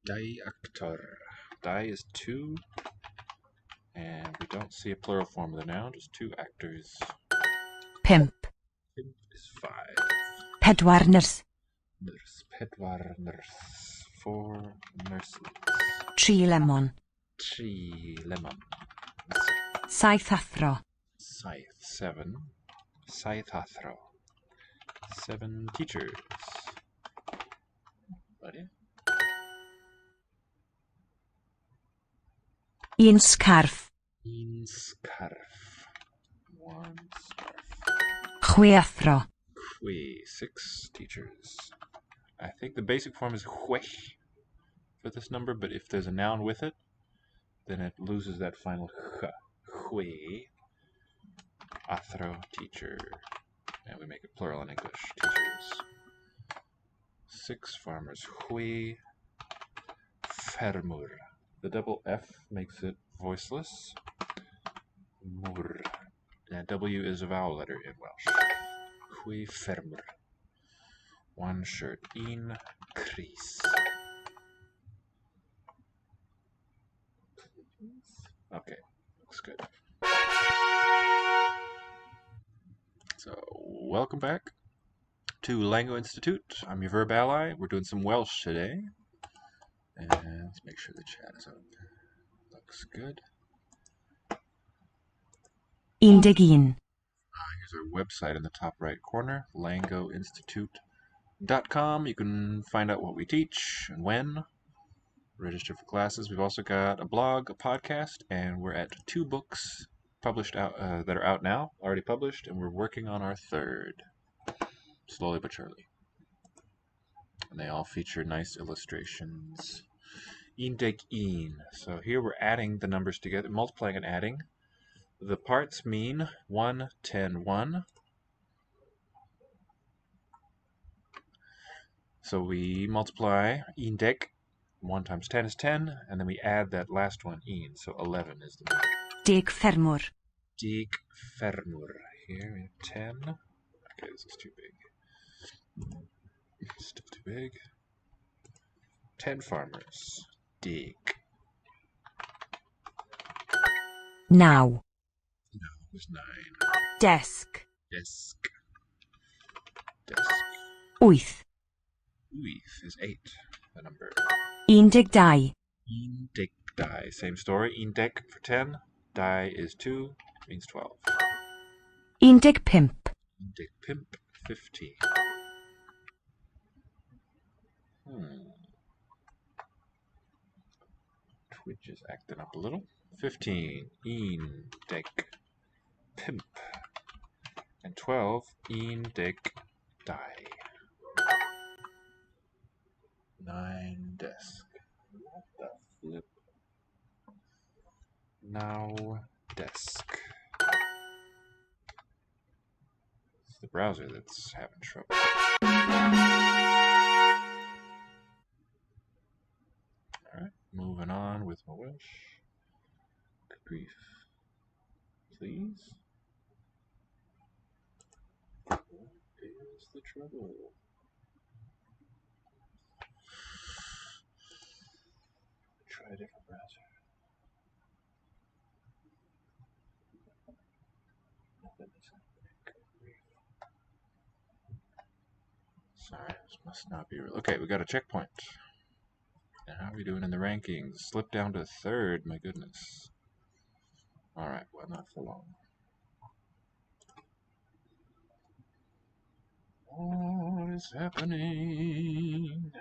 Die actor. Die is 2. And we don't see a plural form of the noun, just 2 actors. Pimp. Pimp is 5. Pedwar nyrs. Nurse. Pedwar nurse. 4 nurses. 3 lemon. 3 lemon. 7 athro. Scythe. 7. Scythe athro. 7 teachers. Buddy. 1 scarf. 1 scarf. 1 scarf. 6 athro. 6 teachers. I think the basic form is hwech for this number, but if there's a noun with it, then it loses that final ch. Hwe. Athro, teacher. And we make it plural in English. Teachers. 6 farmers. Hwe. Fermur. The double F makes it voiceless. Mur. And W is a vowel letter in Welsh. Hwe fermur. 1 shirt. In crease. Okay, looks good. So, welcome back to Lango Institute. I'm your VerbAlly. We're doing some Welsh today. And let's make sure the chat is up. Looks good. 11. Here's our website in the top right corner, langoinstitute.com. You can find out what we teach and when. Register for classes. We've also got a blog, a podcast, and we're at 2 books published out that are out now, already published, and we're working on our 3rd, slowly but surely. And they all feature nice illustrations. Indeg in. So here we're adding the numbers together, multiplying and adding. The parts mean 1, 10, 1. So we multiply indeg. 1 times 10 is 10, and then we add that last one in, so 11 is the number. 10 ffermwr. 10 ffermwr. Here we have 10. Okay, this is too big. Still too big. 10 farmers. 10. Now. No, it was 9. Desk. Desk. Desk. 8. 8 is 8, the number. 12. Indeg die. Same story. Indeg for 10. Die is 2, means 12. 15. Indeg pimp, 15. Twitch is acting up a little. 15. Indeg pimp. And 12. Indeg die. 9 desk. What the flip? Now desk. It's the browser that's having trouble. Alright, moving on with my wish. Good grief. Please. What is the trouble? Try a different browser. Nothing is happening. Good grief. Sorry, this must not be real. Okay, we got a checkpoint. And how are we doing in the rankings? Slipped down to 3rd, my goodness. Alright, well, not for long. What is happening?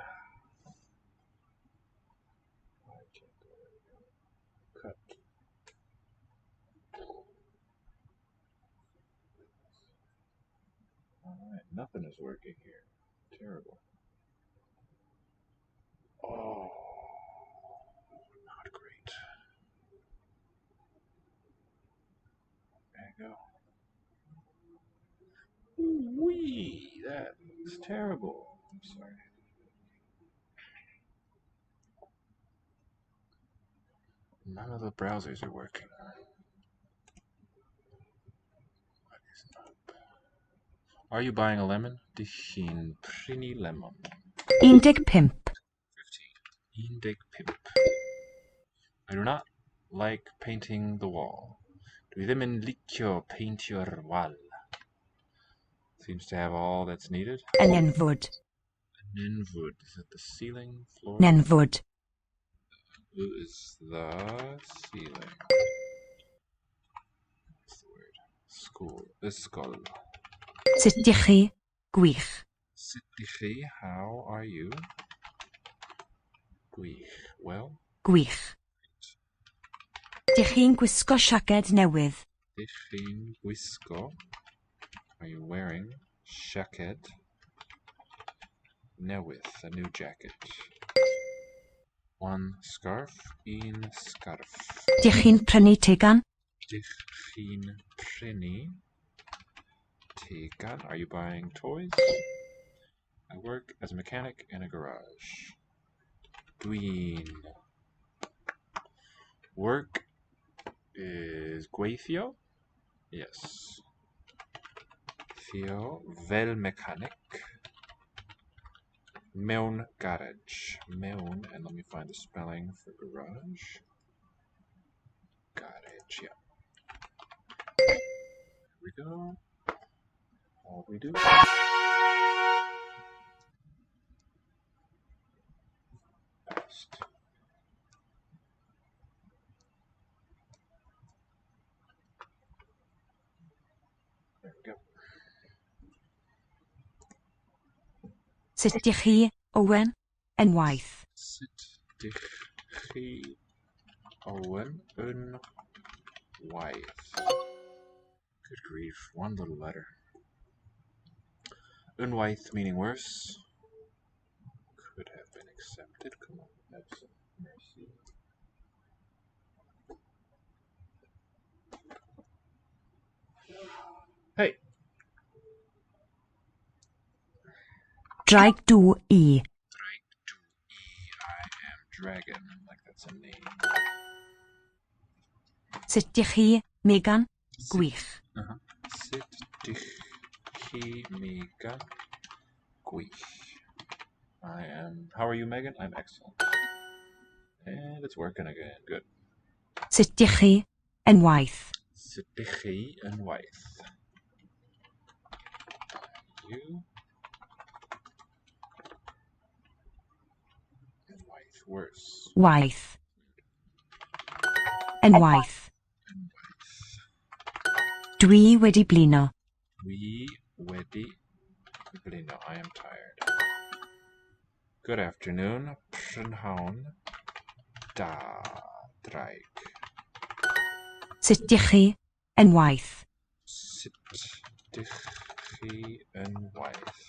Cut. Alright, nothing is working here. Terrible. Oh, not great. There you go. Ooh-wee, that's terrible. I'm sorry. None of the browsers are working. What is up? Are you buying a lemon? Dishin Prini lemon. 15. 15. 15. I do not like painting the wall. Dwi ddim yn licio paintio'r wal. Seems to have all that's needed. Nenfwd. Nenfwd. Is it the ceiling, floor? Nenfwd. Who is the ceiling? What's the word? School. Ysgol. Sut dych chi? Gwych. Sut dych chi? How are you? Gwych. Well. Gwych. Dych chi'n gwisgo siaced newydd? Dych chi'n gwisgo? Are you wearing siaced newydd, a new jacket? One scarf, un scarf. Dych chi'n prynu tegan? Dych chi'n prynu tegan? Are you buying toys? I work as a mechanic in a garage. Dwi'n. Work is gweithio? Yes. Theo fel mechanic. Mewn garage. Mewn, and let me find the spelling for garage. Garage, yeah. Here we go. All we do. Past. There we go. Sut dych chi, Owen, yn waith? Sut dych chi, Owen, yn waith? Good grief, one little letter. Unwaith meaning worse. Could have been accepted. Come on, have some mercy. Hey! Draig dw I. Draig dw I. I am dragon, like that's a name. Sut dych chi, Megan? Gwych. Sut dych chi, Megan? Gwych. I am. How are you, Megan? I'm excellent. And it's working again. Good. Sut dych chi, yn waith? Sut dych chi yn waith? You. Yn waith. Worse. Waith. Yn waith. Yn waith. Dwi wedi blino. Dwi wedi blino. I am tired. Good afternoon. Prynhawn. Da. Draig. Sut dych chi, yn waith? Sut dych chi yn waith?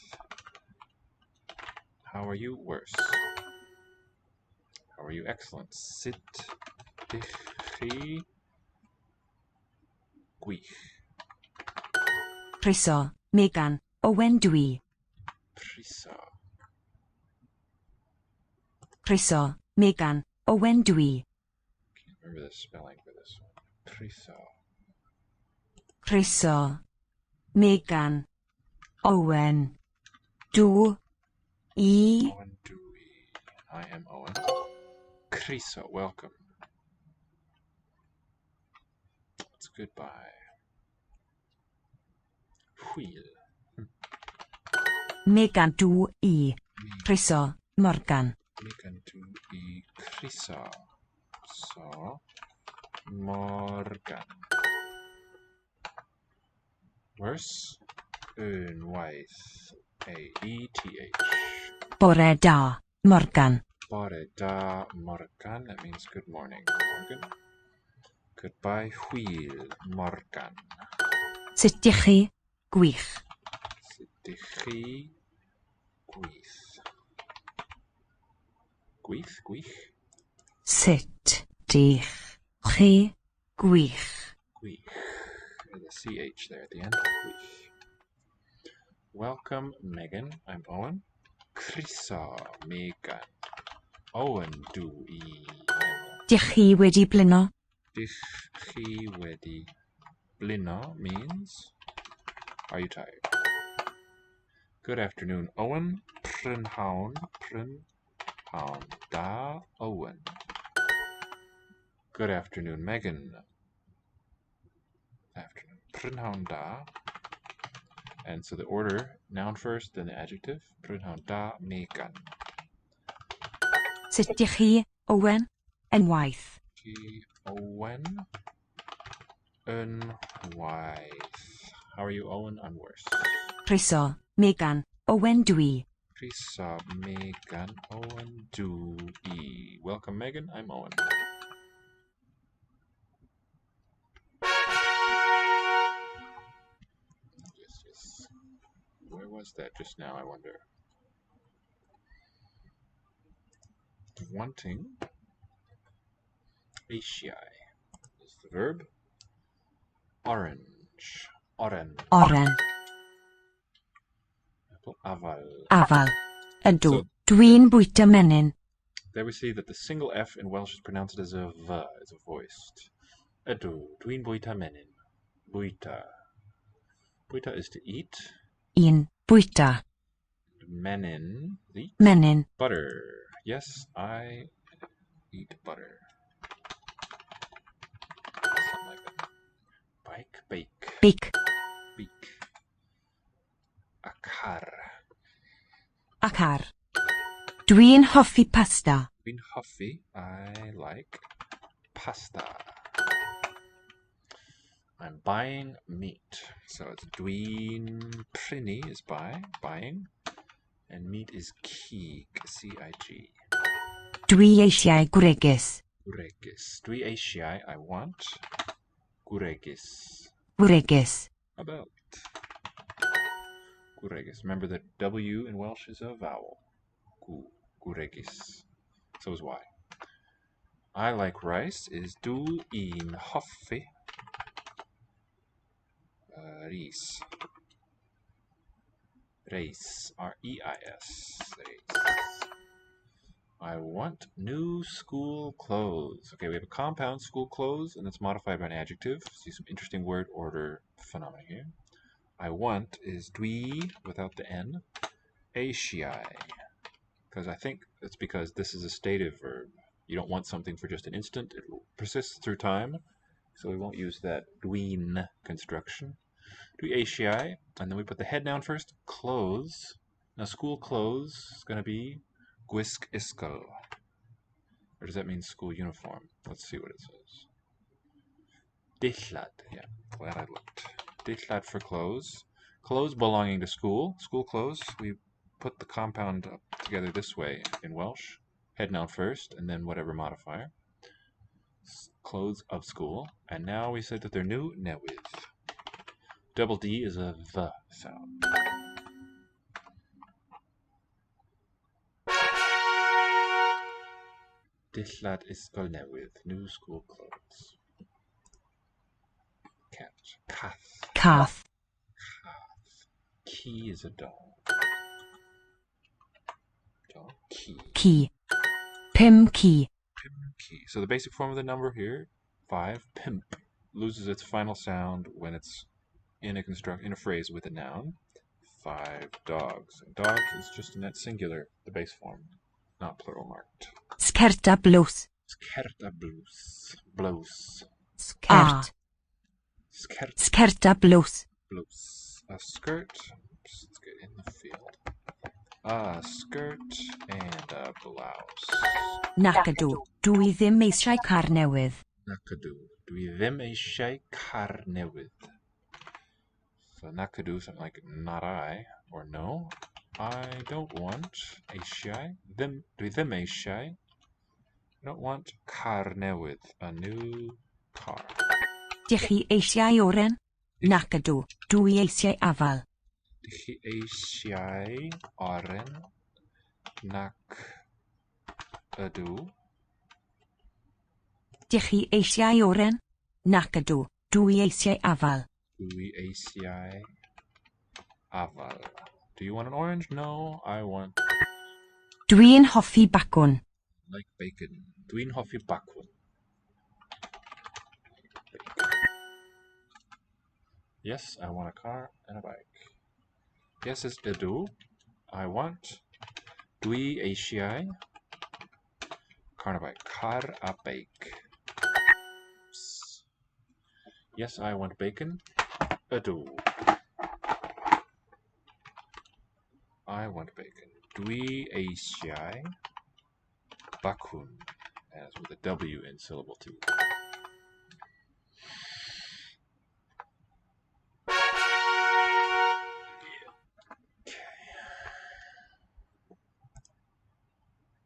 How are you? Worse. How are you? Excellent. Sut dych chi? Gwych. Croeso, Megan, Owen dwi. Priso. Croeso, Megan, Owen dwi. Can't remember the spelling for this one. Priso. Croeso, Megan, Owen, dw I. Owen Dewey. I am Owen. Criso. Welcome. It's goodbye. Wheel. Megan dw I. Croeso, Morgan. Megan Dewey. Criso. So. Morgan. Worse. Unwaith. A-E-T-H. Bore da, Morgan. Bore da, Morgan. That means good morning, Morgan. Goodbye, wheel, Morgan. Sut dych chi, gwych. Sut dych chi? Gwych. Gwych? Gwych? Sut dych chi, gwych. Gwych. There's a CH there at the end. Gwych. Welcome, Megan. I'm Owen. Criso, Megan. Owen, Dewey. Dych chi wedi blino? Dych chi wedi blino means, are you tired? Good afternoon, Owen. Prynhawn. Prynhawn da Owen. Good afternoon, Megan. Afternoon. Prynhawn da. And so the order, noun first, then the adjective. Prynhawn da Megan. Sut ydych chi, Owen? Unwaith. Owen. Unwaith. How are you, Owen? I'm worse. Croeso, Megan. Owen dwi. Croeso, Megan. Owen dwi. Welcome, Megan. I'm Owen. Yes. Where was that just now, I wonder? Wanting. Asiai is the verb. Orange. Oren. Oren. Aval. Afal. Ydw. So, Dwi'n bwyta menyn. there we see that the single F in Welsh is pronounced as a V, as a voiced. Ydw. Dwi'n bwyta menyn. Bwyta. Bwyta is to eat. Un. Bwyta. Menyn. Eat. Menyn. Butter. Yes, I eat butter. Something like that. Bike. Bake. Big. Beak. Akar. Acar. Dwi'n hoffi pasta. Dwi'n hoffi. I like pasta. I'm buying meat. So it's dwi'n prynu is buy, buying. And meat is cig, C-I-G. Dwi eisiau gwregys. Gwregys. Dwi eisiau, I want. Gwregys. Gwregys. About. Gwregys. Remember that W in Welsh is a vowel. Gwregys. So is Y. I like rice is dwi'n hoffi. Reis. Reis. R-E-I-S. Reis. I want new school clothes. Okay, we have a compound, school clothes, and it's modified by an adjective. See some interesting word order phenomena here. I want is dwi without the N. Eisiau. Because I think it's because this is a stative verb. You don't want something for just an instant. It will persist through time. So we won't use that dwi'n construction. Dwi eisiau, and then we put the head noun first. Clothes. Now school clothes is going to be gwisg ysgol. Or does that mean school uniform? Let's see what it says. Dillad. Yeah, glad I looked. Dillad for clothes. Clothes belonging to school. School clothes. We put the compound up together this way in Welsh. Head noun first, and then whatever modifier. Clothes of school. And now we said that they're new. Newydd. Double D is a V sound. Dillad ysgol newydd. New school clothes. Cat. Cath. Cath. Key is a dog. Dog. Key. Ci. Pum ci. Key. So the basic form of the number here, 5, pimp, loses its final sound when it's in a phrase with a noun. 5 dogs. And dogs is just in that singular, the base form, not plural marked. Skerta blws. Skerta blws. Blows. Skert. Skerta blws. Blows. A skirt. Oops, let's get in the field. A skirt and a blouse. Nac ydw. Dwi ddim eisiau car newydd. Nac ydw. Dwi ddim eisiau car newydd. So nac ydw, something like not I, or no. I don't want eisiau. Dwi ddim eisiau. I don't want car newydd, a new car. Dych chi eisiau oren? Nac ydw. Dwi eisiau afal. Dych chi eisiau oren? Nac ydw. Dych chi eisiau oren? Nac ydw. Dwi eisiau afal. Dwi eisiau afal. Do you want an orange? No, I want... Dwi'n hoffi bacwn. like bacon. Dwi'n hoffi bacwn. Yes, I want a car and a bike. Yes is ydw. I want. Dwi eisiau. Carnabike. Car a bake. Yes, I want bacon. Ydw. I want bacon. Dwi eisiau bacwn. As with a W in syllable 2.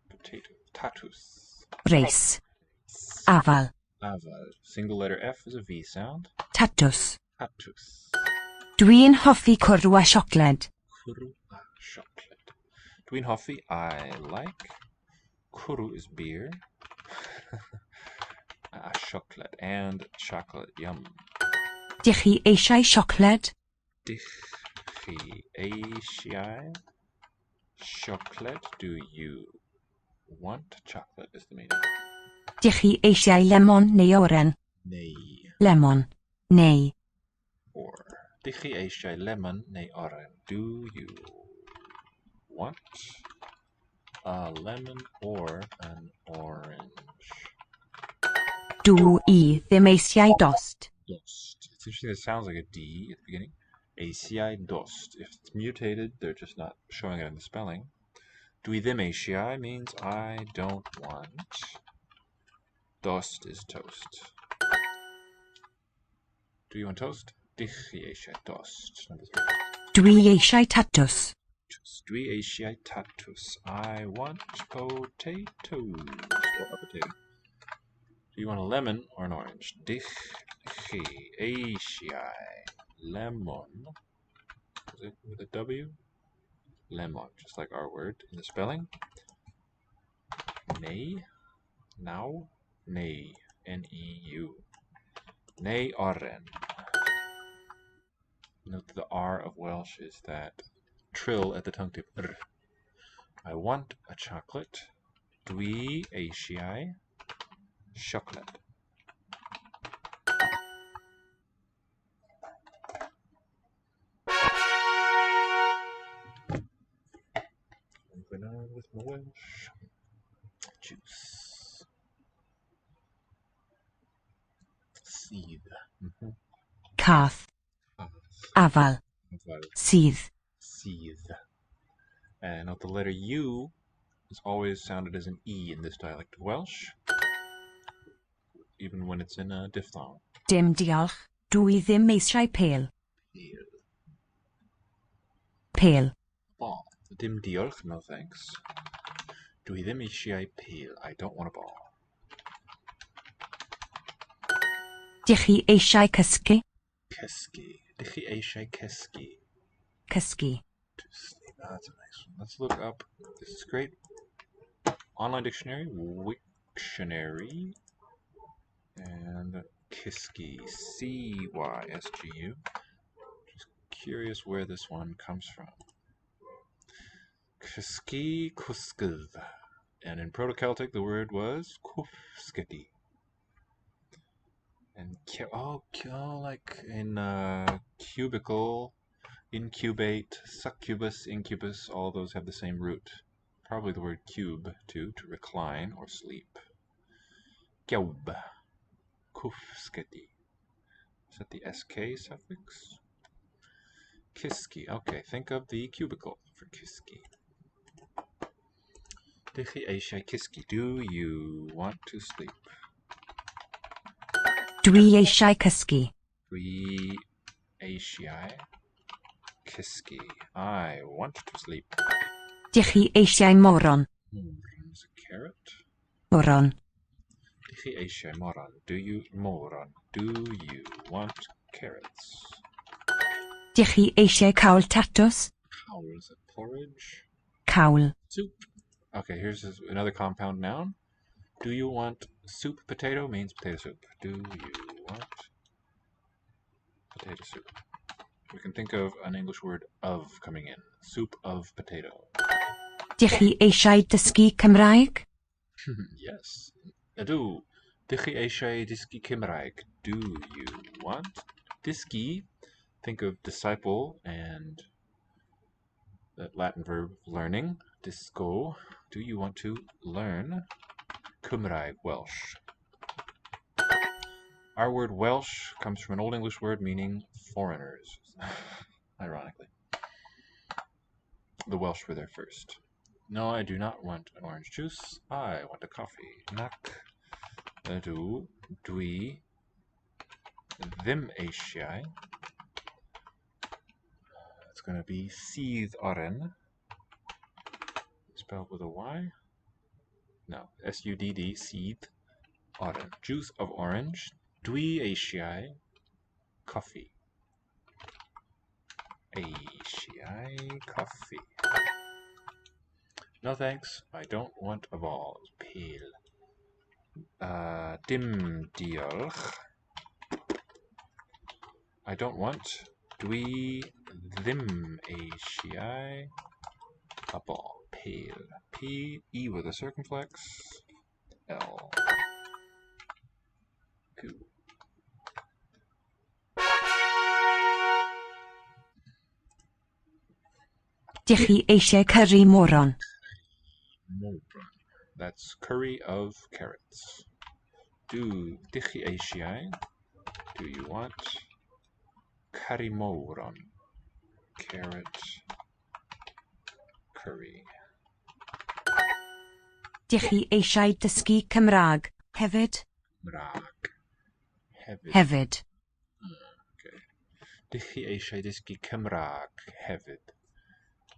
Potato. Tatus. Reis. Afal. Aval. Single letter F is a V sound. Tatws. Tatus. Dwi'n hoffi cwrw a siocled. Cwrw a chocolate. Dwi'n hoffi, I like. Cwrw is beer. A chocolate and chocolate, yum. Dych chi eisiau siocled? Dych chi eisiau chocolate? Do you want chocolate is the meaning. Dych chi eisiau lemon neu oren? Neu. Lemon. Neu. Or. Dych chi eisiau lemon neu oren? Do you want a lemon or an orange? Dw I ddim eisiau dost. Dost. It's interesting, it sounds like a D at the beginning. Eisiau dost. If it's mutated, they're just not showing it in the spelling. Dwi ddim eisiau means I don't want. Dost is toast. Do you want toast? Dych chi eisiau dost. Number 3. Dwi eisiau tatws. Dwi eisiau tatus. I want potatoes. Or a potato. Do you want a lemon or an orange? Dych chi eisiau lemon. Is it with a W? Lemon, just like our word in the spelling. Neu. Now. Neu. N-E-U. Neu oren. Note that the R of Welsh is that trill at the tongue tip. R. I want a chocolate. Dwi eisiau chocolate. Moving on with my Welsh. Juice. Seed. Cath. Afal. Sydd. Seed. And note the letter U is always sounded as an E in this dialect of Welsh, even when it's in a diphthong. Dim diolch. Dwi ddim eisiau pêl. Pêl. Pêl. Ball. Dim diolch, no thanks. Dwi ddim eisiau pêl. I don't want a ball. Dych chi eisiau cysgu? Cysgu. Dych chi eisiau cysgu? Cysgu. To sleep. That's a nice one. Let's look up. This is great. Online dictionary. Wiktionary. And Cysgu. C-Y-S-G-U. Just curious where this one comes from. Cysgu cusgydd. And in Proto-Celtic, the word was cwfsgyti. And like in cubicle, incubate, succubus, incubus, all those have the same root. Probably the word cube, too, to recline or sleep. Gyaub. Kufsketi. Is that the SK suffix? Kiski. Okay, think of the cubicle for kiski. Dichi eisiau kiski. Do you want to sleep? Dwi eisiau cysgu. Dwi eisiau kiski. I want to sleep. Dych chi eisiau moron? Moron is a carrot. Moron. Dichi eisiau moron. Do you moron? Do you want carrots? Dych chi eisiau cawl tatws? Cawl is a porridge. Cawl. Soup. Okay, here's another compound noun. Do you want soup? Potato means potato soup. Do you want potato soup? We can think of an English word of coming in. Soup of potato. Dych chi eisiau dysgu Cymraeg? Yes. Ydw. Dych chi eisiau dysgu Cymraeg? Do you want? Dysgu, think of disciple and that Latin verb learning. Disco. Do you want to learn? Cymraeg, Welsh. Our word Welsh comes from an Old English word meaning foreigners, ironically. The Welsh were there first. No, I do not want an orange juice. I want a coffee. Nac ydw dwi ddim eisiau. It's going to be sydd oren. Spelled with a Y? No, S-U-D-D, sydd oren. Juice of orange. Dwi eisiau coffee. Eisiau coffee. No thanks, I don't want a ball. Pale. Dim diolch. I don't want. Dwi ddim eisiau a ball. Pale. P-E with a circumflex. L. Q. Dych chi eisiau curry moron? Moron. That's curry of carrots. Dych chi eisiau? Do you want? Curry moron. Carrot curry. Dych chi eisiau dysgu Cymraeg hefyd? Cymraeg. Hefyd. Okay. Dych chi eisiau dysgu Cymraeg hefyd?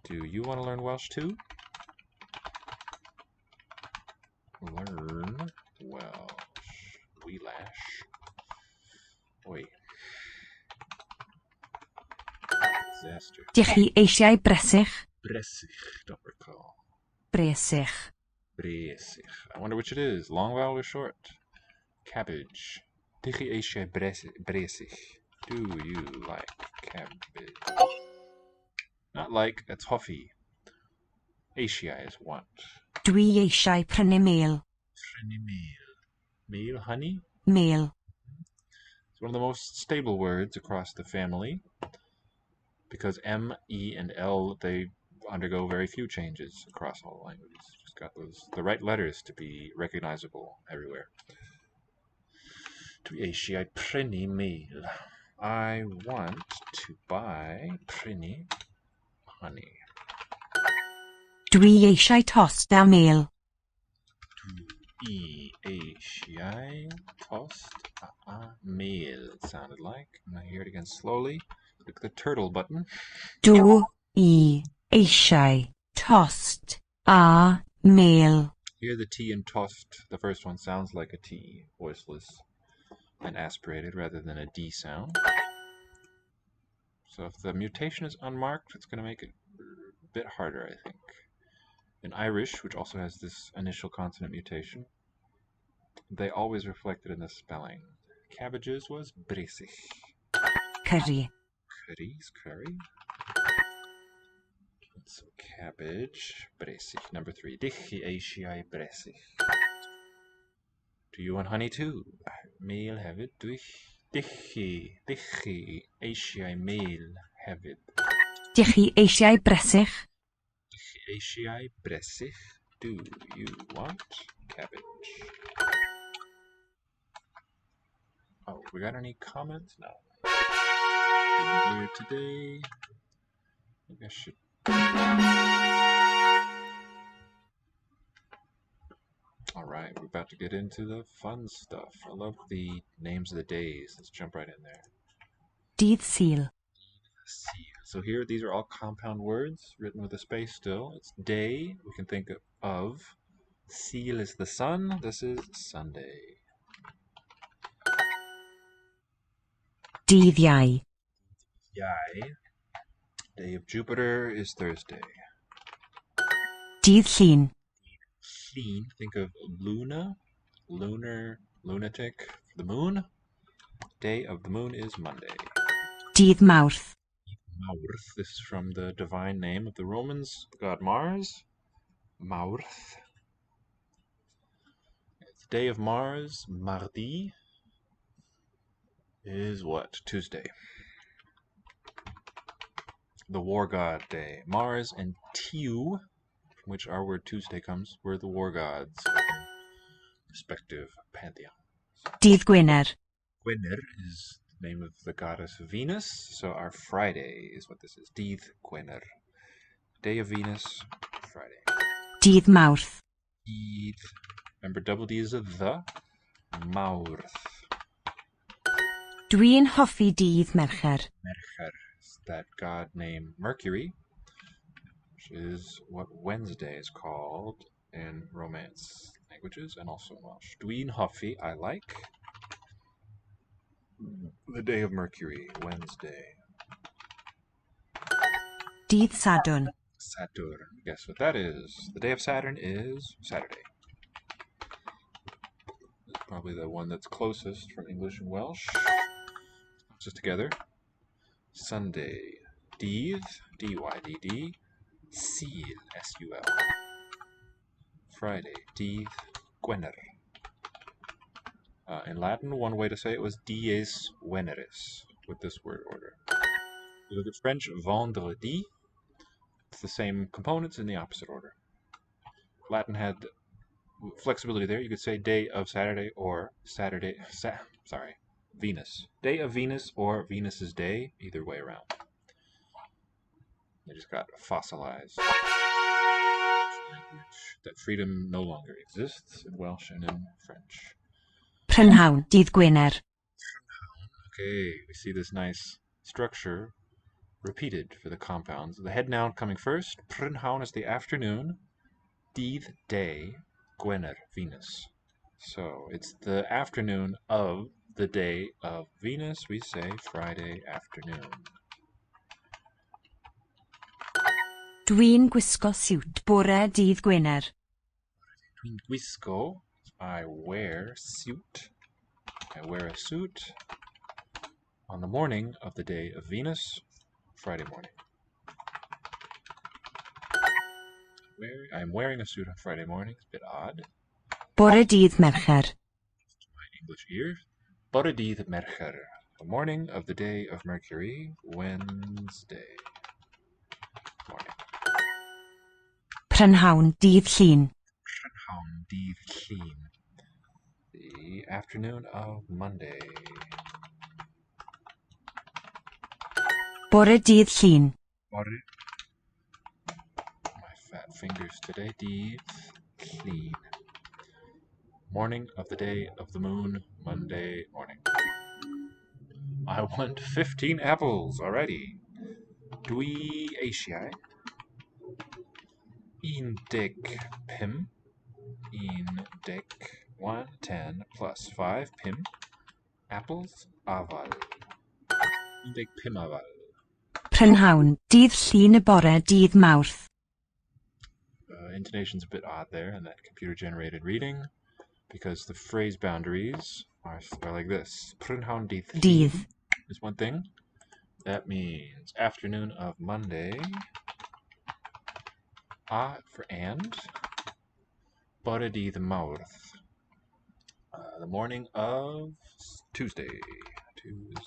Do you want to learn Welsh too? Learn Welsh. Welash. Wait. Disaster. Dych chi eisiau bresych? Bresych. Don't recall. Bresych. Bresych. I wonder which it is. Long vowel or short? Cabbage. Dych chi eisiau bresych? Do you like cabbage? Not like, it's hoffi. Eisiau is want. Dwi eisiau prynu mel. Prynu mel. Mel, honey? Mel. It's one of the most stable words across the family because M, E, and L, they undergo very few changes across all languages. Just got the right letters to be recognizable everywhere. Dwi eisiau prynu mel. I want to buy prynu honey. Dwi eisiau tost a mel. Dwi eisiau tost a mel, it sounded like. I'm going to hear it again slowly. Click the turtle button. Dwi eisiau tost a mel. Here the T in tost, the first one, sounds like a T, voiceless and aspirated rather than a D sound. So if the mutation is unmarked, it's going to make it a bit harder, I think. In Irish, which also has this initial consonant mutation, they always reflect it in the spelling. Cabbages was bresych. Curry. Curry's curry. So cabbage, bresych. Number 3. Dych chi eisiau bresych? Do you want honey too? Mel hefyd. Dych chi eisiau mel hefyd? Dych chi eisiau bresych? Dych chi eisiau bresych? Do you want cabbage? Oh, we got any comments? No. Didn't hear today. Maybe I should. Alright, we're about to get into the fun stuff. I love the names of the days. Let's jump right in there. Dydd Sul. So here, these are all compound words written with a space still. It's day, we can think of. Sul is the sun. This is Sunday. Dydd Iau. Iau. Day of Jupiter is Thursday. Dydd Llun. Llun, think of Luna, lunar, lunatic, the moon. Day of the moon is Monday. Dydd Mawrth. Mawrth, this is from the divine name of the Romans, the god Mars. Mawrth. The day of Mars, Mardi, is what? Tuesday. The war god day. Mars and Tiu, from which our word Tuesday comes, were the war gods. respective pantheon. Dydd Gwener. Gwener is the name of the goddess Venus, so our Friday is what this is. Dydd Gwener. Day of Venus, Friday. Dydd Mawrth. Dydd. Remember, double D is a the. Mawrth. Dwi'n hoffi dydd Mercher. Mercher is that god named Mercury, which is what Wednesday is called in Romance languages and also in Welsh. Dwi'n hoffi, I like. The day of Mercury, Wednesday. Dydd Sadwrn. Saturn. Guess what that is? The day of Saturn is Saturday. It's probably the one that's closest from English and Welsh. Just together. Sunday. Dydd, D-Y-D-D. Sul, S-U-L. Friday. Dydd Gwener. In Latin, one way to say it was Dies Veneris, with this word order. You look at French, vendredi. It's the same components in the opposite order. Latin had flexibility there. You could say day of Saturday or Venus. Day of Venus or Venus's day, either way around. They just got fossilized. That freedom no longer exists in Welsh and in French. Prynhawn. Dydd Gwener. Okay, we see this nice structure repeated for the compounds. The head noun coming first. Prynhawn is the afternoon. Dydd, day. Gwener, Venus. So it's the afternoon of the day of Venus. We say Friday afternoon. Dwi'n gwisgo siwt bore dydd Gwener. Dwi'n gwisgo, I wear suit. I wear a suit on the morning of the day of Venus, Friday morning. I'm wearing a suit on Friday morning. It's a bit odd. Bore dydd Mercher. My English ears. Bore dydd Mercher. The morning of the day of Mercury, Wednesday morning. Prynhawn. Dydd Llun. Prynhawn dydd Llun. The afternoon of Monday. Bore dydd Llun. Bore. My fat fingers today. Dydd Llun. Morning of the day of the moon, Monday morning. I want 15 apples already. Dwi eisiau 15. 10 plus 5 pim. Apples afal. 15 afal. Prynhawn. Dydd Llun y bore dydd Mawrth. Intonation's a bit odd there in that computer-generated reading because the phrase boundaries are like this. Prynhawn dydd Llun Dydd. is one thing. That means afternoon of Monday. A for and. Bore dydd Mawrth. The morning of Tuesday. Tuesday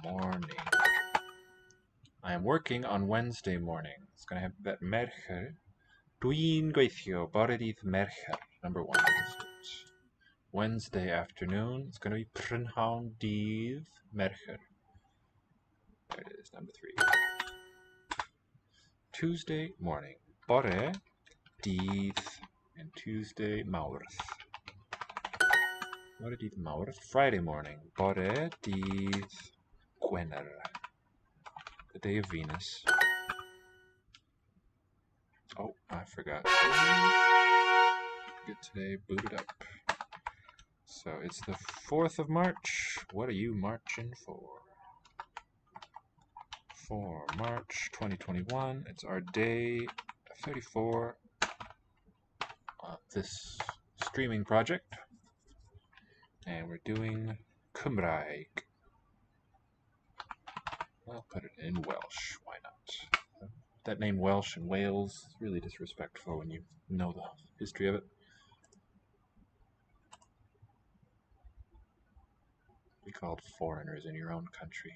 morning. I am working on Wednesday morning. It's going to have that Mercher. Dwi'n gweithio bore dydd Mercher. Number 1. Wednesday afternoon. It's going to be Prynhawn dydd Mercher. There it is, number 3. Tuesday morning. Bore dydd and Tuesday Mawrth. Bore dydd Mawrth. Friday morning. Bore dydd Gwener. The day of Venus. Oh, I forgot. Get today booted up. So it's the 4th of March. What are you marching for? For March 2021. It's our day 34 of this streaming project. And we're doing Cymraeg. I'll put it in Welsh. Why not? That name Welsh and Wales is really disrespectful when you know the history of it. Be called foreigners in your own country.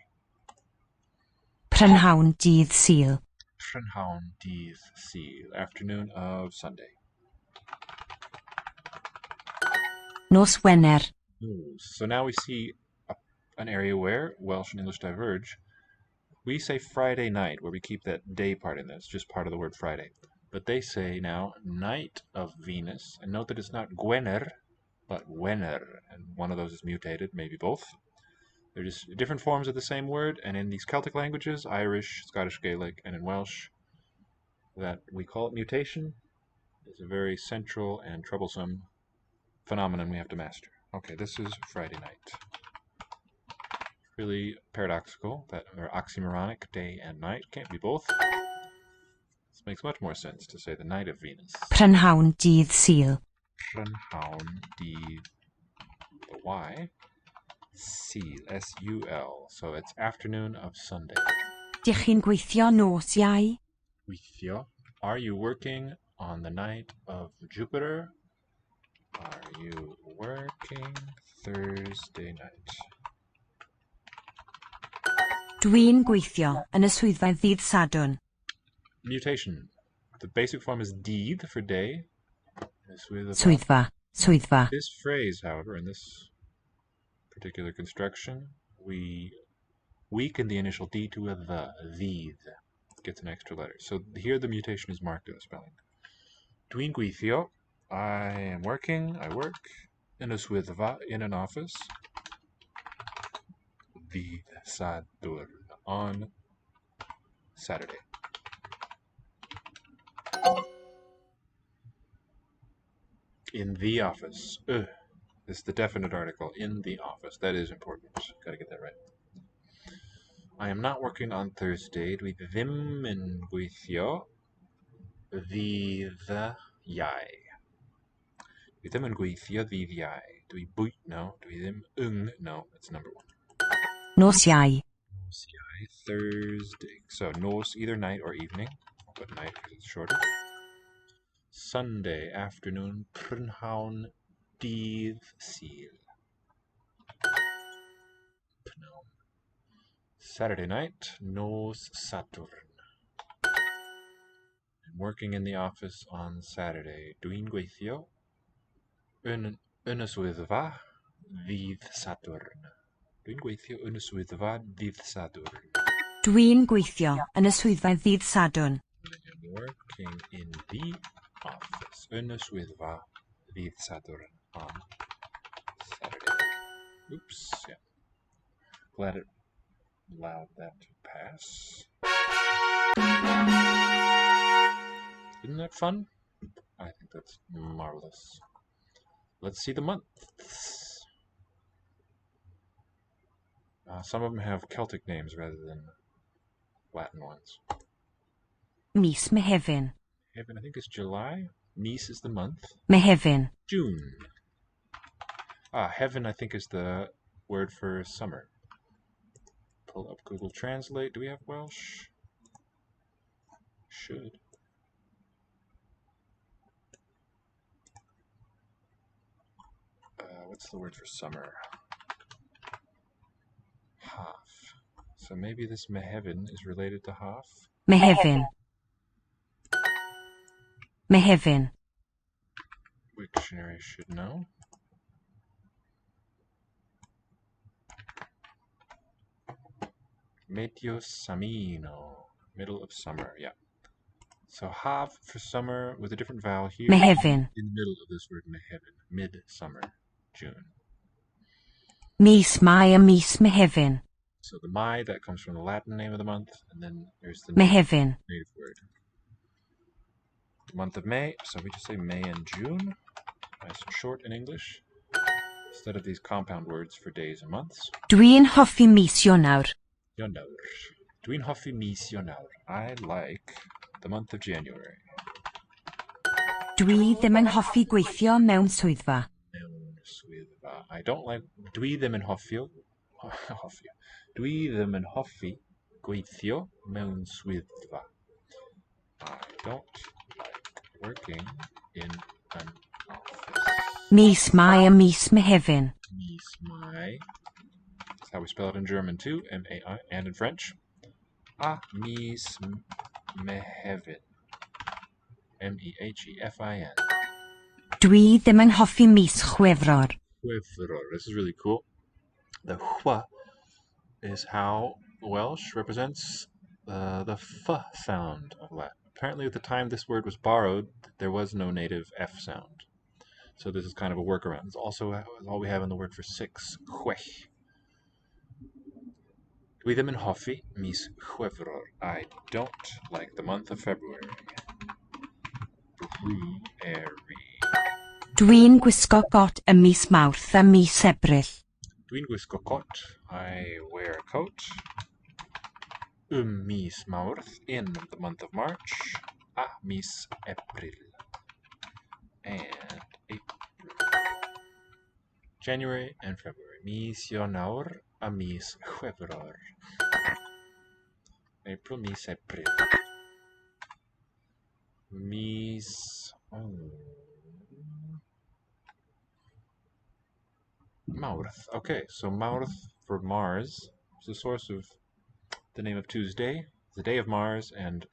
Prynhawn dydd Sul. Prynhawn dydd Sul. Afternoon of Sunday. Nos Wener. So now we see an area where Welsh and English diverge. We say Friday night, where we keep that day part in there. It's just part of the word Friday. But they say now night of Venus. And note that it's not Gwener, but Wener. And one of those is mutated, maybe both. They're just different forms of the same word. And in these Celtic languages, Irish, Scottish Gaelic, and in Welsh, that we call it mutation, is a very central and troublesome phenomenon we have to master. Okay, this is Friday night. Really paradoxical, that or oxymoronic, day and night. Can't be both. This makes much more sense to say the night of Venus. Prynhawn dydd Sul. Prynhawn dydd, the Y, Sul, S-U-L. So it's afternoon of Sunday. Dych chi'n gweithio nos Iau? Gweithio. Are you working on the night of Jupiter? Are you working Thursday night? Dwi'n gweithio yn y swyddfa ddydd Sadwrn. Mutation. The basic form is dydd for day. Swyddfa. This phrase, however, in this particular construction, we weaken the initial D to a the. Ddydd gets an extra letter. So here the mutation is marked in the spelling. Dwi'n gweithio. I am working. I work in a swyddfa, in an office. Ddydd Sadwrn, on Saturday. In the office. This is the definite article. In the office. That is important. Gotta get that right. I am not working on Thursday. Dwi ddim yn gweithio ddydd Iau. Dwi ddim yn gweithio ddydd Iau. Dwi bwyt, no. Dwi ddim no. That's number one. Nos Iau. Nos Iau, Thursday. So nos, either night or evening. I'll put night because it's shorter. Sunday afternoon, Prynhawn dydd Sul. Saturday night, nos Sadwrn. I'm working in the office on Saturday. Dwi'n gweithio yn y swyddfa ddydd Sadwrn. Dwi'n gweithio yn y swyddfa ddydd Sadwrn. Dwi'n gweithio yn y swyddfa ddydd Sadwrn. I'm working in the office yn y swyddfa ddydd Sadwrn on Saturday. Oops, yeah. Glad it allowed that to pass. Isn't that fun? I think that's marvelous. Let's see the months. Some of them have Celtic names rather than Latin ones. Mis Mehefin. Heaven, I think it's July. Mis is the month. Mehefin. June. Heaven, I think, is the word for summer. Pull up Google Translate. Do we have Welsh? Should. What's the word for summer? Half. So maybe this Mehefin is related to half? Mehefin. Mehefin. Dictionary should know. Mediosamino, middle of summer, yeah. So half for summer with a different vowel here. Mehefin. In the middle of this word Mehefin, midsummer, June. Mis Mai a mis Mehefin. So the Mai, that comes from the Latin name of the month, and then there's the Mehefin. native word. The month of May, so we just say May and June. Nice and short in English. Instead of these compound words for days and months. Dwi'n hoffi mis Ionawr. Ionawr. Dwi'n hoffi mis Ionawr. I like the month of January. Dwi ddim yn hoffi gweithio mewn swyddfa. Mewn swyddfa. I don't like... Dwi ddim yn hoffio... Dwi ddim yn hoffi gweithio mewn swyddfa. I don't like working in an office. Mis Mai a mis Mehefin. Mis Mai. That's how we spell it in German too, M-A-I, and in French. Mis Mehefin. M-E-H-E-F-I-N. Dwi ddim yn hoffi mis Chwefror. Huefror. This is really cool. The hua is how Welsh represents the f sound of Latin. Apparently, at the time this word was borrowed, there was no native f sound. So this is kind of a workaround. It's also all we have in the word for six, chwech. Dwi ddim yn hoffi mis Chwefror. I don't like the month of February. Dwi'n gwisgo got y mis Mawrth a mis Ebrill. Dwi'n gwisgo cot. I wear a coat. Mis Mawrth, in the month of March. A mis Ebrill. And April. January and February. Mis Ionawr a mis Chwefror. April, mis Ebrill. Mis... Mawrth. Okay, so Mawrth for Mars is the source of the name of Tuesday, the day of Mars, and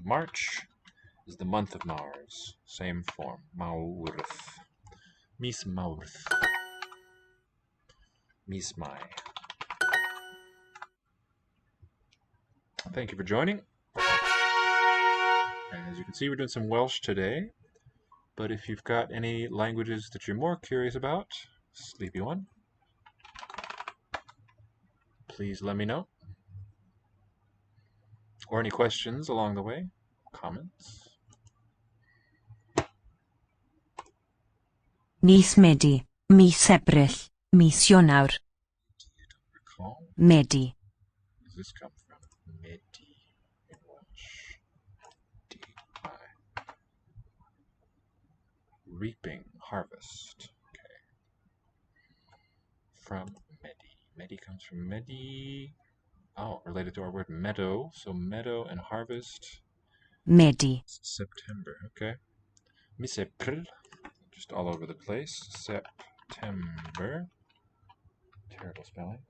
March is the month of Mars. Same form. Mawrth. Mis Mawrth. Mis Mai. Thank you for joining. As you can see, we're doing some Welsh today. But if you've got any languages that you're more curious about, sleepy one, please let me know. Or any questions along the way, comments. Mis Medi, mis Ebrill, mis Ionawr. Recall. Medi. Where does this come from? Medi in Welsh. D-I. Reaping, harvest. Okay. From Medi. Medi comes from Medi. Oh, related to our word meadow. So meadow and harvest. Medi. September. Okay. Mis Ebrill. Just all over the place. September. Terrible spelling.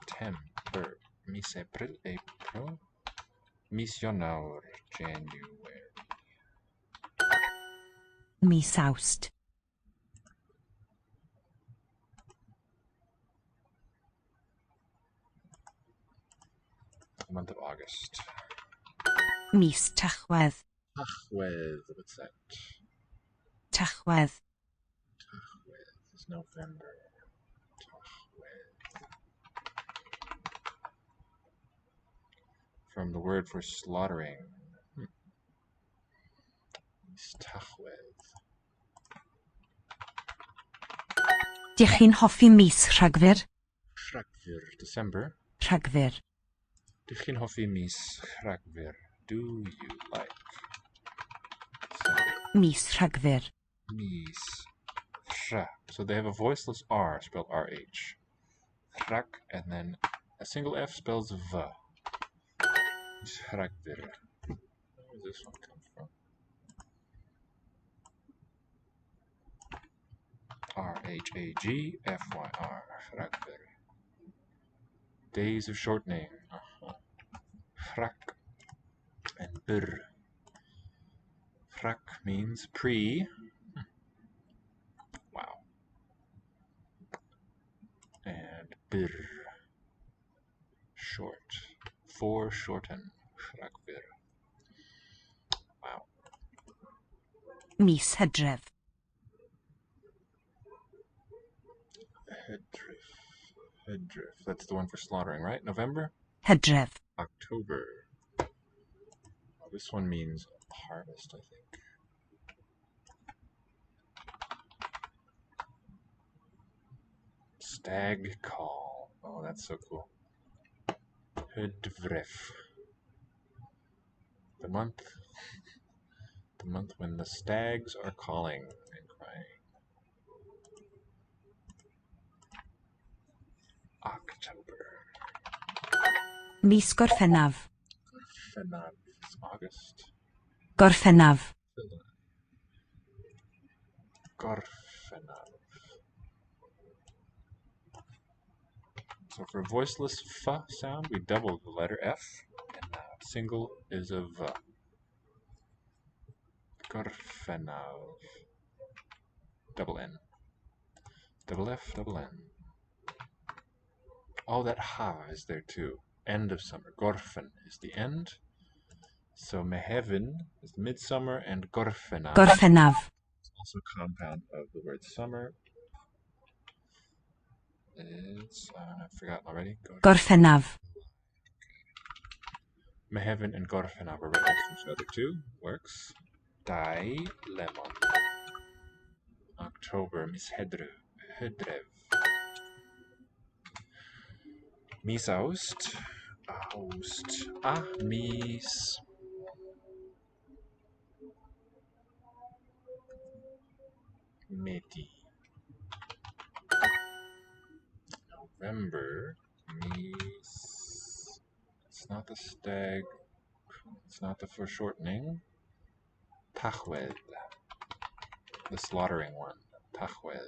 Temper. Mis Ebrill, April. Mis Ionawr, January. Mis Awst. The month of August. Mis Tachwedd. Tachwedd. What's that? Tachwedd. Tachwedd is November. Tachwedd. From the word for slaughtering. Tachwedd. Dych chi'n hoffi mis Rhagfyr? Rhagfyr. December. Rhagfyr. Dych chi'n hoffi mis Rhagfyr? Do you like December? Mis Rhagfyr. Mis. Rha. So they have a voiceless R spelled R-H. Rhag, and then a single F spells V. Mis Rhagfyr. Where does this one come from? R-H-A-G-F-Y-R. Rhagfyr. Days of shortening. Rhag and byr. Rhag means pre. Wow. And byr. Short. Foreshorten. Rhagfyr. Wow. Mis Hydref. Hydref. That's the one for slaughtering, right? November? Hydref. October. Oh, this one means harvest, I think. Stag call. Oh, that's so cool. Hydref. The month when the stags are calling and crying. October. Mis Gorffennaf. Gorffennaf is August. Gorffennaf. Gorffennaf. So for voiceless f sound, we double the letter F, and now single is a V. Gorffennaf. double N. Double F, double N. Oh, that ha is there too. End of summer. Gorfen is the end. So Mehevin is midsummer, and Gorfenav Gorffennaf. is also a compound of the word summer. It's, I've forgotten already. Gorffennaf. Mehevin and Gorfenav are right next to each other too. Works. Dai, lemon. October, Mishedrev. Misaust. Aust. Mis. Meti. November. Mis. It's not the stag. It's not the foreshortening. Tachwed. The slaughtering one. Tachwed.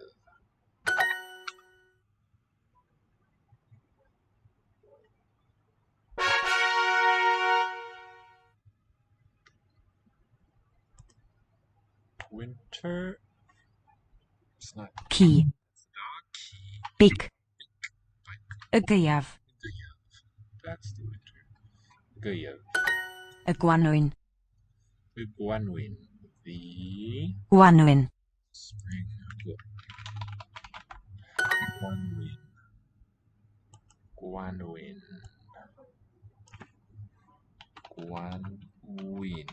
Winter. It's not Ki. Ki. Big. Y Gaeaf. That's the winter. Gaeaf. Y Gwanwyn. Gwanwyn. The Gwanwyn. spring. Gwanwyn. Gwanwyn. Gwanwyn.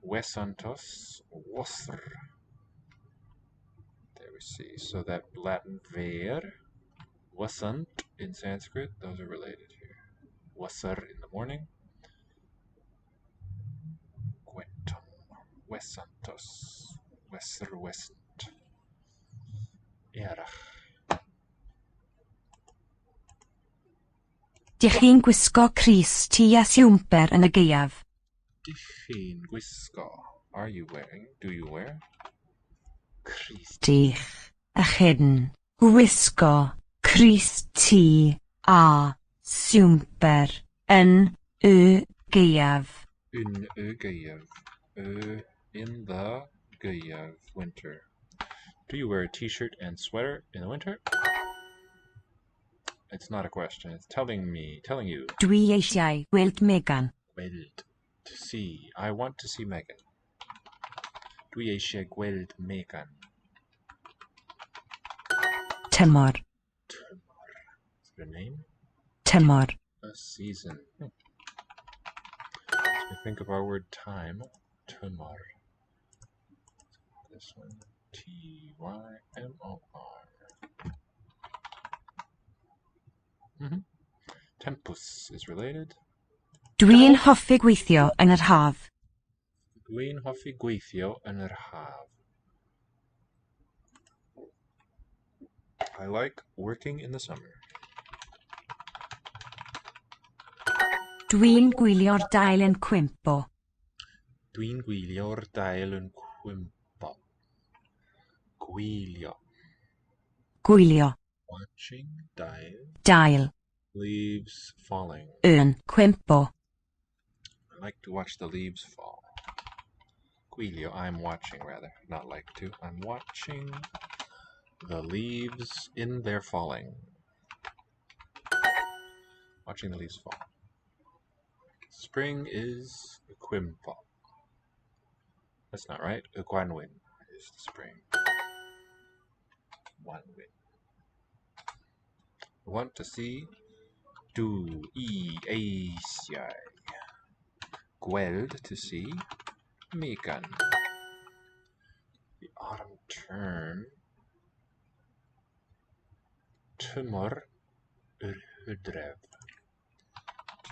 Wesantos. Wasser. There we see. So that Latin ver, wasant in Sanskrit, those are related here. Wasser in the morning. Quentum. Wesantos. Wesser, wesant. Erach. Dych chi'n gwisgo Crys T a siwmper yn y Gaeaf? Dichin gwisgo. Are you wearing? Do you wear? Christ. Dych a chyn gwisgo Crys T a siwmper yn y Gaeaf. In Gaeaf. In the Gaeaf winter. Do you wear a t-shirt and sweater in the winter? It's not a question. It's telling you. Dwi eisiau gweld Megan. Gweld. To see. I want to see Megan. Dwi eisiau gweld Megan. Tymor. Is it a name? Tymor. A season. Let me think of our word time. Tymor. This one. Tymor. Tempus is related. Dwi'n hoffi gweithio yn yr haf. Dwi'n hoffi gweithio yn yr haf. I like working in the summer. Dwi'n gwylio'r dail yn cwympo. Dwi'n gwylio'r dail yn cwympo. Gwylio. Gwylio. Watching dail. Dail. Leaves falling. Yn cwympo. I like to watch the leaves fall. Gwylio, I'm watching rather, not like to. I'm watching the leaves in their falling. Watching the leaves fall. Spring is Quimpo. That's not right. Gwanwyn is the spring. Gwanwyn. Want to see? Do eisiau. Gweld to see. Megan. The autumn turn. Tymor hydref.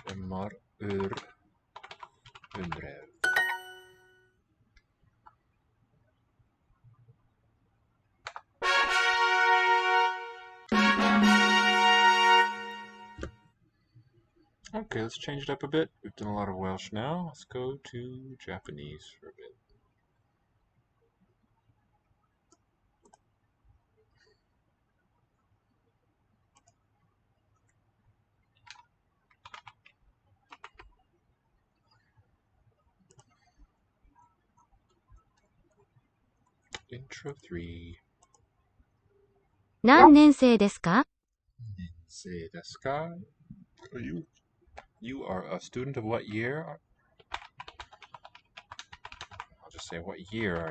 Tymor hydref. Okay, let's change it up a bit. We've done a lot of Welsh now. Let's go to Japanese for a bit. Intro 3. 何年生ですか？ Say desu ka? You are a student of what year? I'll just say, what year are you?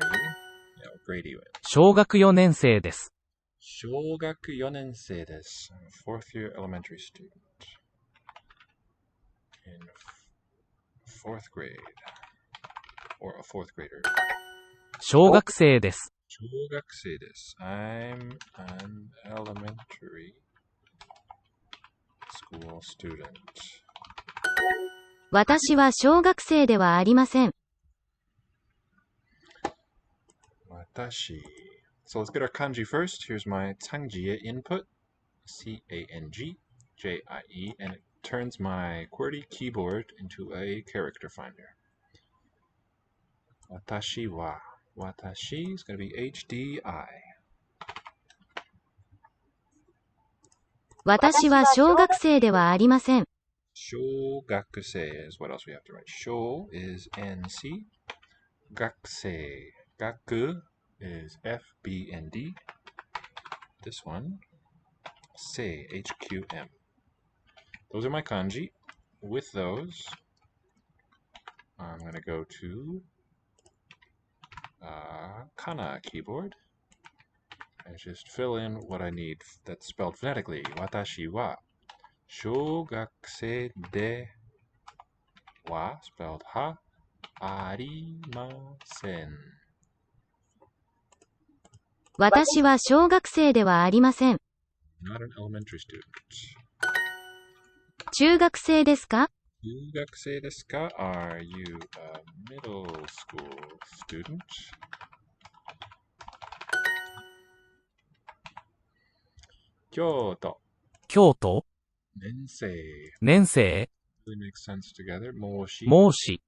Yeah, what grade are you in? 小学4年生です。小学4年生です。I'm a fourth year elementary student. In fourth grade. Or a fourth grader. 小学生です。小学生です。I'm an elementary school student. 私は小学生ではありません。Watashi. So let's get our kanji first. Here's my Cangjie input. Cangjie, and it turns my QWERTY keyboard into a character finder. Watashi wa. Watashi is going to be HDI. 私は小学生ではありません。Shogakusei is what else we have to write. Sho is NC. Gakusei. Gaku is F, B, and D. This one, Sei, HQM. Those are my kanji. With those, I'm going to go to Kana keyboard and just fill in what I need that's spelled phonetically. Watashi wa shogakusei de wa, spelled ha, arimasen. 私は小学生ではありません。 Not an elementary student. 中学生ですか？ Jugakusei desu ka? Are you a middle school student? Kyoto. 京都 Nensei. 年生 Really makes sense together. Moshi. 孟子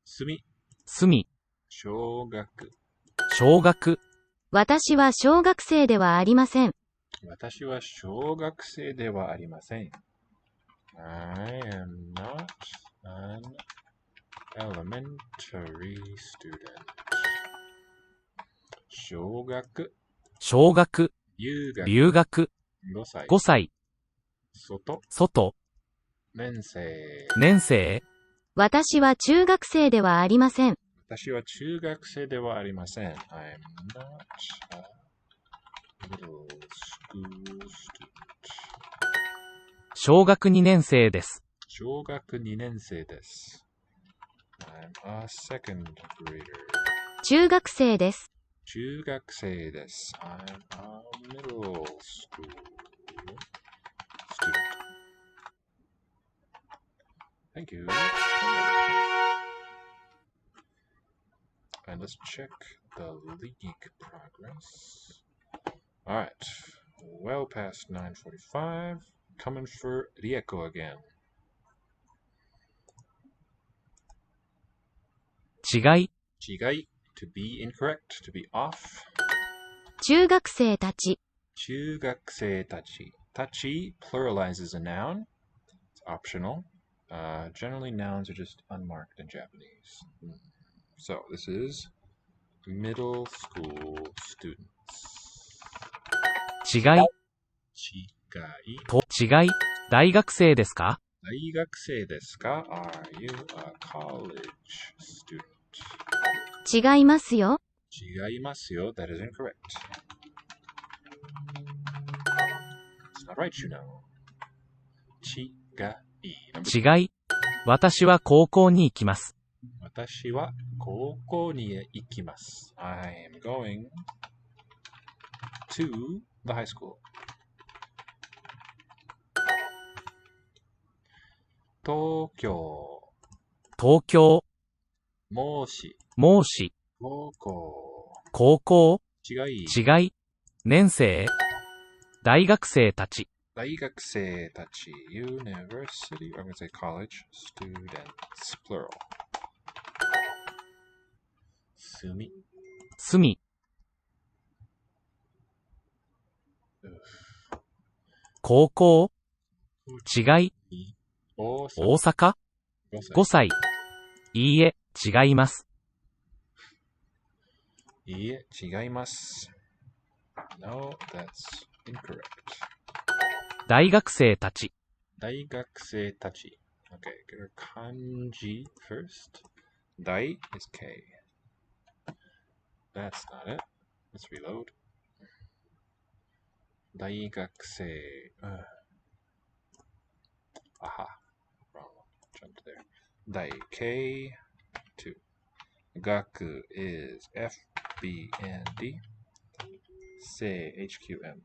Sumi. 住 Shogaku. 小学私は小学生ではありません。 Watashi wa shogakusei de wa arimasen. I am not an elementary student. Shogaku. 小学 Yugaku. 留学 5歳。 5歳 Soto. 外 Nensei. 年生私は中学生ではありません。 私は中学生ではありません。I'm not a middle school student. 小学2年生です。小学2年生です。I'm a second grader. 中学生です。中学生です。I'm a middle school student. Thank you. And let's check the league progress. Alright, well past 9:45. Coming for Rieko again. 違い Chigai, to be incorrect, to be off. 中学生たち。 Chugakusei tachi. Tachi pluralizes a noun. It's optional. Generally, nouns are just unmarked in Japanese. So, this is middle school students. 違い Chigai. と違い大学生ですか？大学生ですか? Are you a college student? 違いますよ。違いますよ. That is incorrect. It's not right, you know. 違い. 違い私は高校に行きます。私は高校に行きます。I am going to the high school. 東京。東京孟子。孟子高校。高校違い。違い年生大学生たち大学生たち。University, or I'm going to say college students, plural. 住。住高校違い大大阪5歳いいえ違いますいいえ、違います。No, that's incorrect. 大学生たち。大学生たち。Okay, get our kanji first. 大 is K. That's not it. Let's reload. 大学生。Aha. Wrong one. Jumped there. 大 K. 2. 学 is F, B, and D. 生 HQM.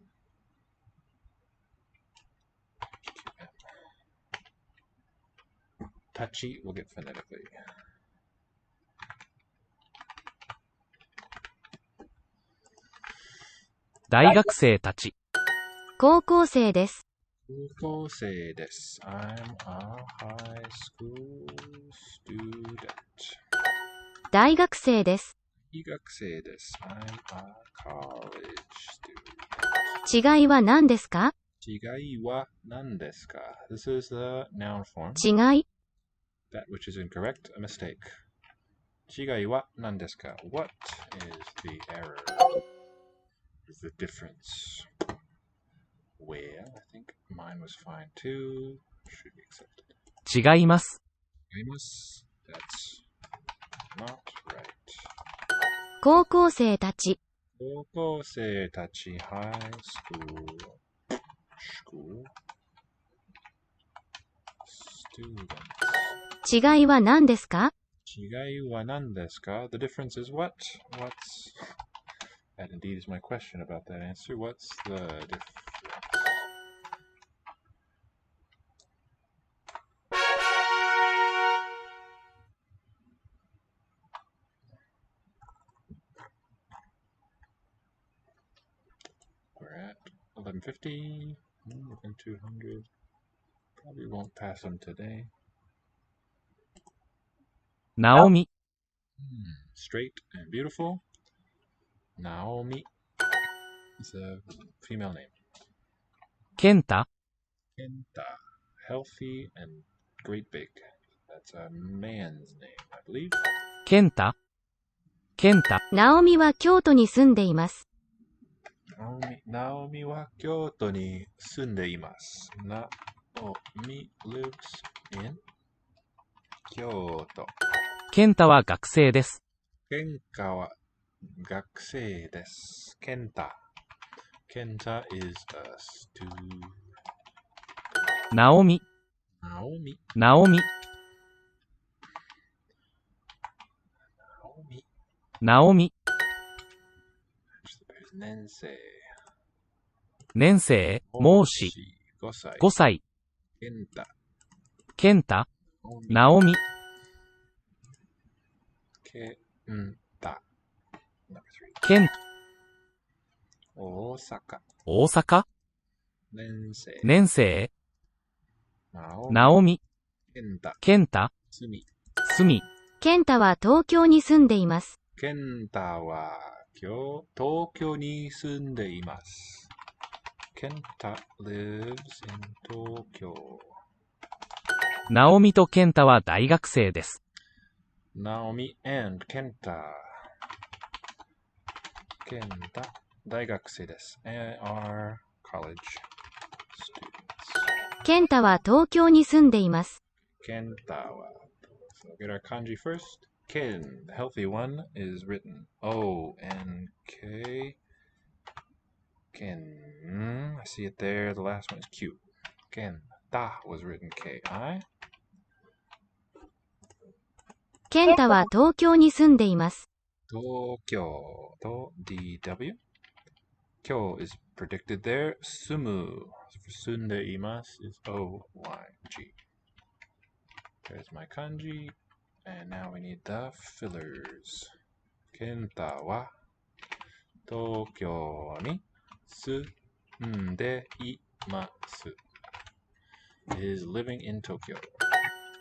Tachi will get phonetically. 大学生たち。高校生です。高校生です。I'm a high school student. 大学生です。大学生です。I'm a college student. 違いは何ですか？違いは何ですか？ This is the noun form. 違い。That which is incorrect, a mistake. 違いは何ですか? What is the error? Is the difference? Well, I think mine was fine too. Should be accepted. 違います。違います。That's not right. 高校生たち。高校生たち high school students. 違いは何ですか？違いは何ですか? The difference is what? What's that indeed is my question about that answer. What's the difference? We're at 1150. Within 200. Probably won't pass them today. ナオミ。Straight and beautiful. Naomi is a female name. ケンタ。 Kenta, healthy and great big. That's a man's name, I believe. ケンタ。ケンタ。ナオミは京都に住んでいます。Naomi は京都に住んでいます。Naomi lives in 京都。ケンタは学生です。ケンタは学生です。ケンタ is a student. ナオミ。Naomi. ナオミ。ナオミ。年生。年生。孟子。5歳。5歳。ケンタ。ケンタ。ナオミ。ケンタ。ケン。大阪。大阪。年生。年生。ナナオミ。ケンタ。ケンタ。スミ。スミ。ケンタは東京に住んでいます。ケンタは東京に住んでいます。ケンタ lives in 東京。ナオミとケンタは大学生です。Naomi and Kenta. ケンタ、大学生です。And are college students. ケンタは東京に住んでいます。ケンタは、so get our kanji first. Ken, the healthy one, is written O-N-K. Ken, I see it there. The last one is Q. Kenta was written K-I. ケンタは東京に住んでいます。東京と DW. 今日 is predicted there. Sumu, for 住んでいます is O-Y-G. There's my kanji. And now we need the fillers. ケンタは東京に住んでいます。is living in Tokyo.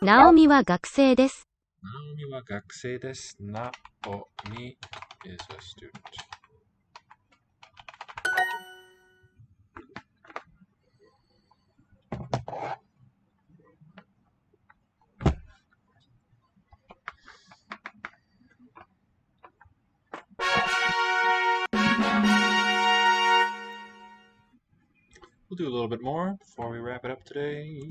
ナオミは学生です。ナオミは学生です。ナオミ is a student. do a little bit more before we wrap it up today.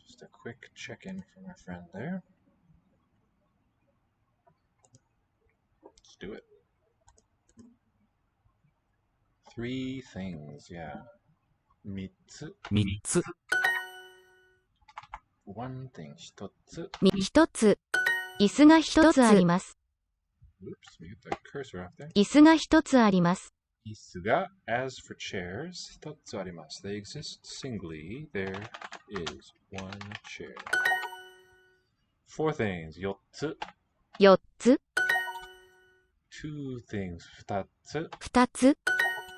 Just a quick check-in from our friend there. Let's do it. 3 things, yeah. 3つ。3つ。 One thing, 1つ。1つ。椅子が1つあります。Oops, let me get the cursor off there. 椅子が1つあります。椅子が as for chairs, 1つあります。They exist singly. There is one chair. 4 things, 4つ。4つ。2 things, 2つ。2つ。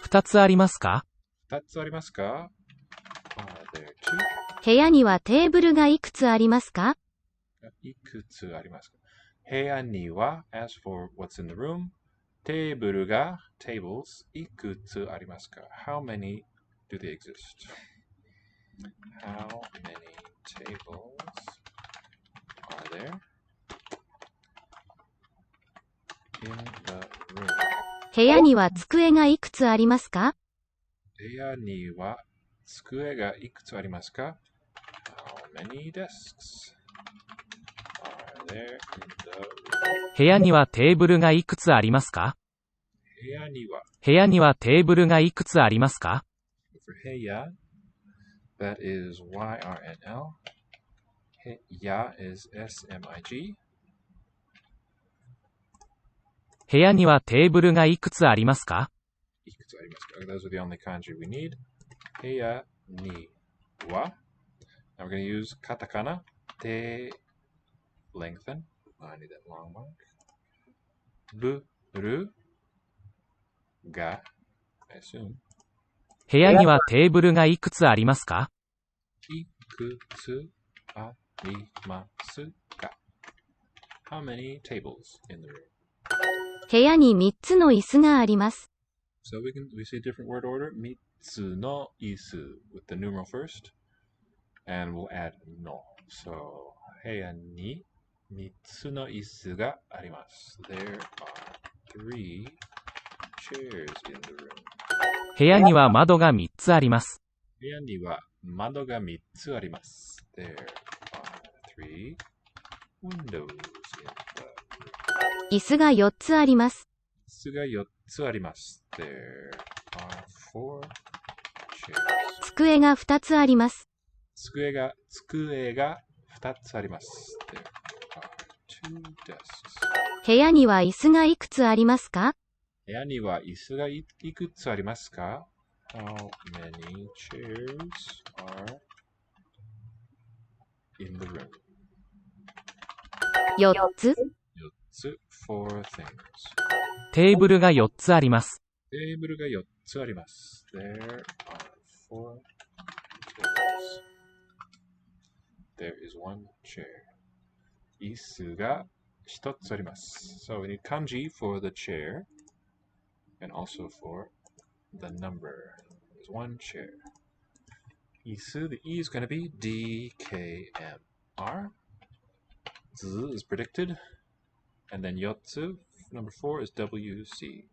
2つありますか？ 2つありますか？ Are there 2? 部屋にはテーブルがいくつありますか？いくつありますか？部屋には as for what's in the room, テーブルが tables いくつありますか？ How many do they exist? How many tables are there in the room? 部屋には机がいくつありますか？部屋には机がいくつありますか？ How many desks are there in the room? 部屋にはテーブルがいくつありますか？部屋には部屋にはテーブルがいくつありますか？ for 部屋 that is YRNL. 部屋 is SMIG. 部屋にはテーブルがいくつありますか？いくつありますか？ Those are the only kanji we need. 部屋には Now we're going to use katakana. Te lengthen. Oh, I need that long mark. ぶるが I assume. 部屋にはテーブルがいくつありますか？いくつありますか？ How many tables in the room? 部屋に3つの椅子があります。So we say different word order. 3つの椅子 with the numeral first. And we'll add no. So 部屋に3つの椅子があります。There are 3 chairs in the room. 部屋には窓が3つあります。部屋には窓が3つあります。There are 3 windows in the room. 椅子が4つあります。椅子が4つあります。There are 4 chairs. 机が2つあります。机が2つあります。There are 2 desks. 部屋には椅子がいくつありますか？部屋には椅子がいくつありますか？ How many chairs are in the room? 4つ。4つ 4 things. テーブルが4つあります。テーブルが4つあります。There are 4 tables. There is one chair. 椅子が1つあります。So we need kanji for the chair and also for the number. There's one chair. 椅子, the E is going to be DKMR. Z is predicted. And then yotsu, number 4 is WC.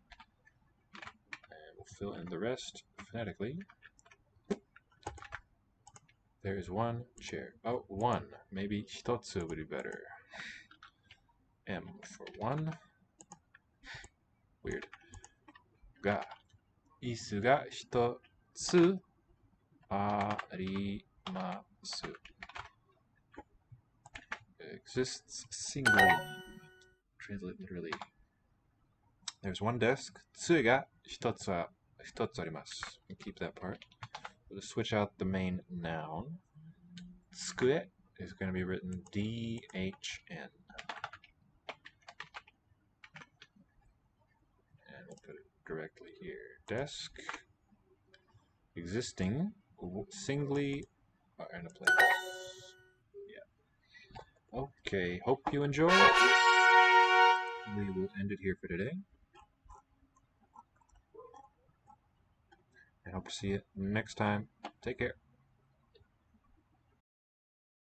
And we'll fill in the rest phonetically. There is one chair. Oh, one. Maybe hitotsu would be better. M for one. Weird. Ga. Isu ga hitotsu arimasu. Exists singly. Translate literally. There's one desk. Tsui ga hitotsu arimasu. Keep that part. We'll just switch out the main noun. Tsukue is going to be written DHN. And we'll put it directly here. Desk. Existing. Singly in a place. Yeah. Okay. Hope you enjoy. We will end it here for today. I hope to see you next time. Take care.